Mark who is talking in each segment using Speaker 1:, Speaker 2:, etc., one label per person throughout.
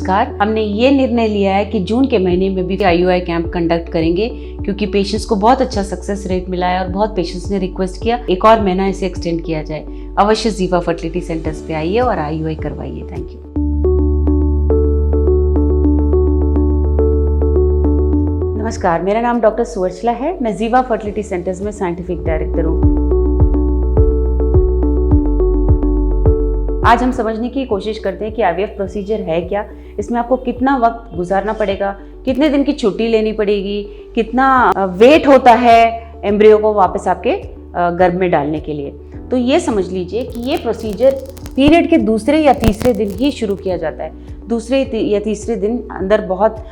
Speaker 1: नमस्कार। हमने ये निर्णय लिया है कि जून के महीने में भी IUI कैंप कंडक्ट करेंगे क्योंकि पेशेंट्स को बहुत अच्छा सक्सेस रेट मिला है और बहुत पेशेंट्स ने रिक्वेस्ट किया एक और महीना इसे एक्सटेंड किया जाए। अवश्य जीवा फर्टिलिटी सेंटर्स पे आइए और IUI करवाइए। Thank you. नमस्कार, मेरा नाम डॉक्टर सुवर्चला है। मैं जीवा फर्टिलिटी सेंटर्स में साइंटिफिक डायरेक्टर हूँ। आज हम समझने की कोशिश करते हैं कि IVF प्रोसीजर है क्या, इसमें आपको कितना वक्त गुजारना पड़ेगा, कितने दिन की छुट्टी लेनी पड़ेगी, कितना वेट होता है एम्ब्रियो को वापस आपके गर्भ में डालने के लिए। तो ये समझ लीजिए कि ये प्रोसीजर पीरियड के दूसरे या तीसरे दिन ही शुरू किया जाता है। दूसरे या तीसरे दिन अंदर बहुत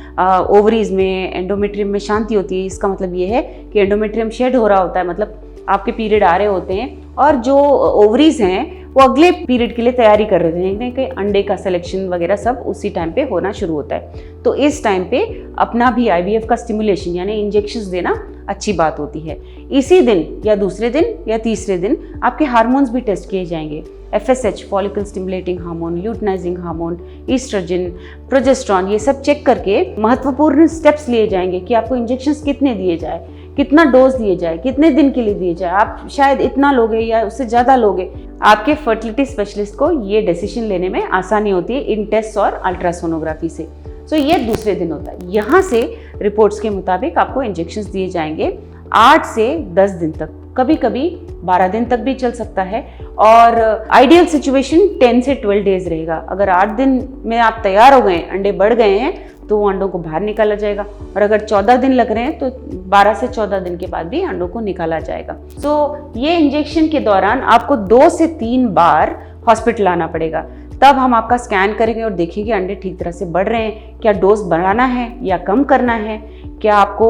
Speaker 1: ओवरीज में, एंडोमेट्रियम में शांति होती है। इसका मतलब ये है कि एंडोमेट्रियम शेड हो रहा होता है, मतलब आपके पीरियड आ रहे होते हैं और जो ओवरीज हैं वो अगले पीरियड के लिए तैयारी कर रहे हैं कि अंडे का सिलेक्शन वगैरह सब उसी टाइम पे होना शुरू होता है। तो इस टाइम पे अपना भी IVF का स्टिमुलेशन यानी इंजेक्शंस देना अच्छी बात होती है। इसी दिन या दूसरे दिन या तीसरे दिन आपके हार्मोन्स भी टेस्ट किए जाएंगे। FSH follicle stimulating hormone, luteinising hormone, oestrogen, progesterone, ये सब चेक करके महत्वपूर्ण स्टेप्स लिए जाएंगे कि आपको इंजेक्शंस कितने दिए जाए, कितना डोज दिए जाए, कितने दिन के लिए दिए जाए। आप शायद इतना लोगे या उससे ज़्यादा लोगे। आपके फर्टिलिटी स्पेशलिस्ट को ये डिसीजन लेने में आसानी होती है इन टेस्ट और अल्ट्रासोनोग्राफी से। तो ये दूसरे दिन होता है। यहाँ से रिपोर्ट्स के मुताबिक आपको इंजेक्शंस दिए जाएंगे 8 से 10 दिन तक, कभी कभी 12 दिन तक भी चल सकता है और आइडियल सिचुएशन 10 से 12 डेज रहेगा। अगर 8 दिन में आप तैयार हो गए, अंडे बढ़ गए हैं, तो वो अंडों को बाहर निकाला जाएगा और अगर 14 दिन लग रहे हैं तो 12 से 14 दिन के बाद भी अंडों को निकाला जाएगा। तो ये इंजेक्शन के दौरान आपको 2 से 3 बार हॉस्पिटल आना पड़ेगा। तब हम आपका स्कैन करेंगे और देखेंगे अंडे ठीक तरह से बढ़ रहे हैं, क्या डोज बढ़ाना है या कम करना है, क्या आपको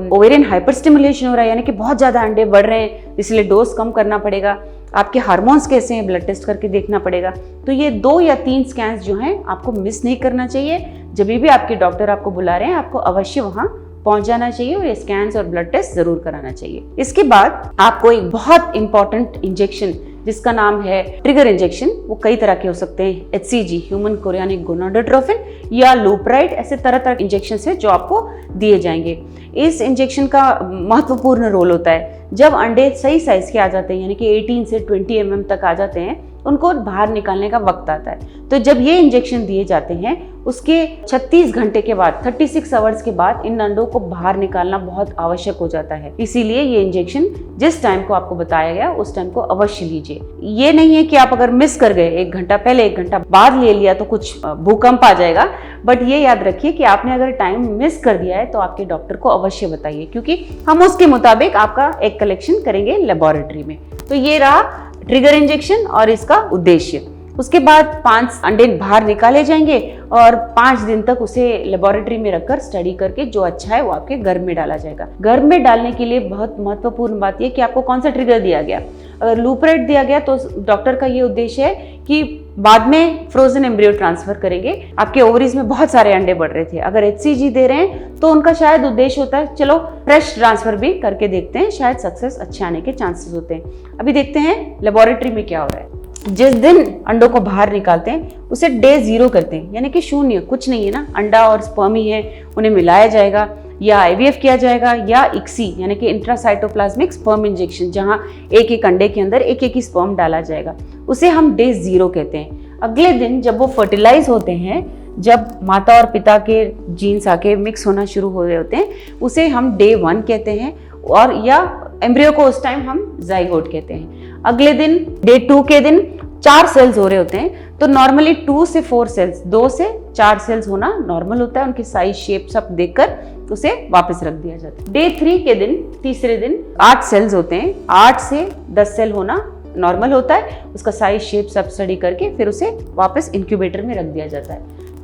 Speaker 1: ओवेरियन हाइपर स्टिमुलेशन हो रहा है यानी कि बहुत ज़्यादा अंडे बढ़ रहे हैं इसलिए डोज कम करना पड़ेगा, आपके हार्मोन्स कैसे हैं ब्लड टेस्ट करके देखना पड़ेगा। तो ये 2 या 3 स्कैन्स जो हैं आपको मिस नहीं करना चाहिए। जब भी आपके डॉक्टर आपको बुला रहे हैं आपको अवश्य वहाँ पहुंच जाना चाहिए और ये स्कैन्स और ब्लड टेस्ट जरूर कराना चाहिए। इसके बाद आपको एक बहुत इंपॉर्टेंट इंजेक्शन जिसका नाम है ट्रिगर इंजेक्शन, वो कई तरह के हो सकते हैं, HCG ह्यूमन कोरियानिक गोनाडोट्रोपिन या लूपराइड, ऐसे तरह तरह के इंजेक्शन है जो आपको दिए जाएंगे। इस इंजेक्शन का महत्वपूर्ण रोल होता है जब अंडे सही साइज के आ जाते हैं यानी कि 18 से 20 mm तक आ जाते हैं, उनको बाहर निकालने का वक्त आता है। तो जब ये इंजेक्शन दिए जाते हैं उसके 36 घंटे के बाद, 36 आवर्स के बाद इन अंडों को बाहर निकालना बहुत आवश्यक हो जाता है। इसीलिए ये इंजेक्शन जिस टाइम को आपको बताया गया उस टाइम को अवश्य लीजिए। ये नहीं है कि आप अगर मिस कर गए, 1 घंटा पहले 1 घंटा बाद ले लिया तो कुछ भूकंप आ जाएगा, बट ये याद रखिए कि आपने अगर टाइम मिस कर दिया है तो आपके डॉक्टर को अवश्य बताइए क्योंकि हम उसके मुताबिक आपका एग कलेक्शन करेंगे लेबोरेटरी में। तो ये रहा ट्रिगर इंजेक्शन और इसका उद्देश्य। उसके बाद 5 अंडे बाहर निकाले जाएंगे और 5 दिन तक उसे लेबोरेटरी में रखकर स्टडी करके जो अच्छा है वो आपके गर्भ में डाला जाएगा। गर्भ में डालने के लिए बहुत महत्वपूर्ण बात यह कि आपको कौन सा ट्रिगर दिया गया। अगर लूपराइड दिया गया तो डॉक्टर का ये उद्देश्य है कि बाद में फ्रोजन एम्ब्रियो ट्रांसफर करेंगे। आपके ओवरीज में बहुत सारे अंडे बढ़ रहे थे, अगर HCG दे रहे हैं तो उनका शायद उद्देश्य होता है चलो फ्रेश ट्रांसफर भी करके देखते हैं, शायद सक्सेस अच्छे आने के चांसेस होते हैं। अभी देखते हैं लेबोरेटरी में क्या हो रहा है। जिस दिन अंडों को बाहर निकालते हैं उसे डे 0 करते हैं यानी कि शून्य, कुछ नहीं है ना, अंडा और स्पर्म ही है, उन्हें मिलाया जाएगा या IVF किया जाएगा या ICSI यानी कि इंट्रासाइटोप्लाज्मिक स्पर्म इंजेक्शन, जहां एक एक अंडे के अंदर एक एक ही स्पर्म डाला जाएगा, उसे हम डे 0 कहते हैं। अगले दिन जब वो फर्टिलाइज होते हैं, जब माता और पिता के जीन्स आके मिक्स होना शुरू हो रहे होते हैं, उसे हम डे 1 कहते हैं और या एम्ब्रियो को उस टाइम हम जाइगोट कहते हैं। अगले दिन डे 2 के दिन 4 सेल्स हो रहे होते हैं, तो नॉर्मली 2 से 4 सेल्स, 2 से 4 सेल्स होना नॉर्मल होता है। उनकी साइज शेप सब देखकर उसे वापस रख दिया जाता है। डे 3 के दिन, तीसरे दिन 8 सेल्स होते हैं, 8 से 10 सेल होना नॉर्मल होता है। उसका साइज शेप सब स्टडी करके फिर उसे वापस इंक्यूबेटर में रख दिया जाता है।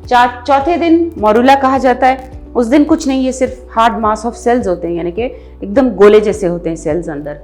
Speaker 1: चौथे दिन मोरुला कहा जाता है। उस दिन कुछ नहीं, ये सिर्फ हार्ड मास ऑफ सेल्स होते हैं यानी कि एकदम गोले जैसे होते हैं सेल्स अंदर।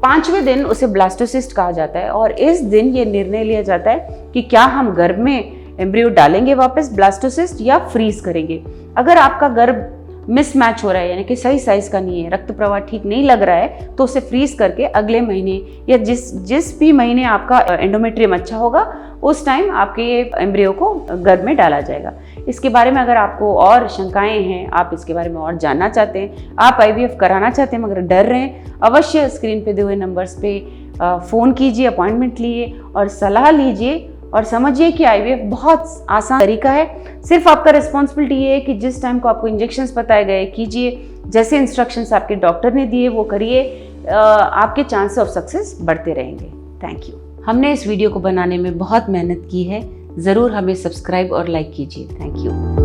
Speaker 1: 5वें दिन उसे ब्लास्टोसिस्ट कहा जाता है और इस दिन ये निर्णय लिया जाता है कि क्या हम गर्भ में एम्ब्रियो डालेंगे वापस ब्लास्टोसिस्ट या फ्रीज करेंगे। अगर आपका गर्भ मिसमैच हो रहा है, यानी कि सही साइज़ का नहीं है, रक्त प्रवाह ठीक नहीं लग रहा है, तो उसे फ्रीज करके अगले महीने या जिस भी महीने आपका एंडोमेट्रियम अच्छा होगा उस टाइम आपके एम्ब्रियो को गर्भ में डाला जाएगा। इसके बारे में अगर आपको और शंकाएं हैं, आप इसके बारे में और जानना चाहते हैं, आप IVF कराना चाहते हैं मगर डर रहे हैं, अवश्य स्क्रीन पे दिए हुए नंबर्स पे फ़ोन कीजिए, अपॉइंटमेंट लिए और सलाह लीजिए और समझिए कि IVF बहुत आसान तरीका है। सिर्फ आपका रिस्पॉन्सिबिलिटी ये है कि जिस टाइम को आपको इंजेक्शंस बताए गए कीजिए, जैसे इंस्ट्रक्शंस आपके डॉक्टर ने दिए वो करिए, आपके चांस ऑफ सक्सेस बढ़ते रहेंगे। Thank you. हमने इस वीडियो को बनाने में बहुत मेहनत की है, ज़रूर हमें सब्सक्राइब और लाइक कीजिए। Thank you.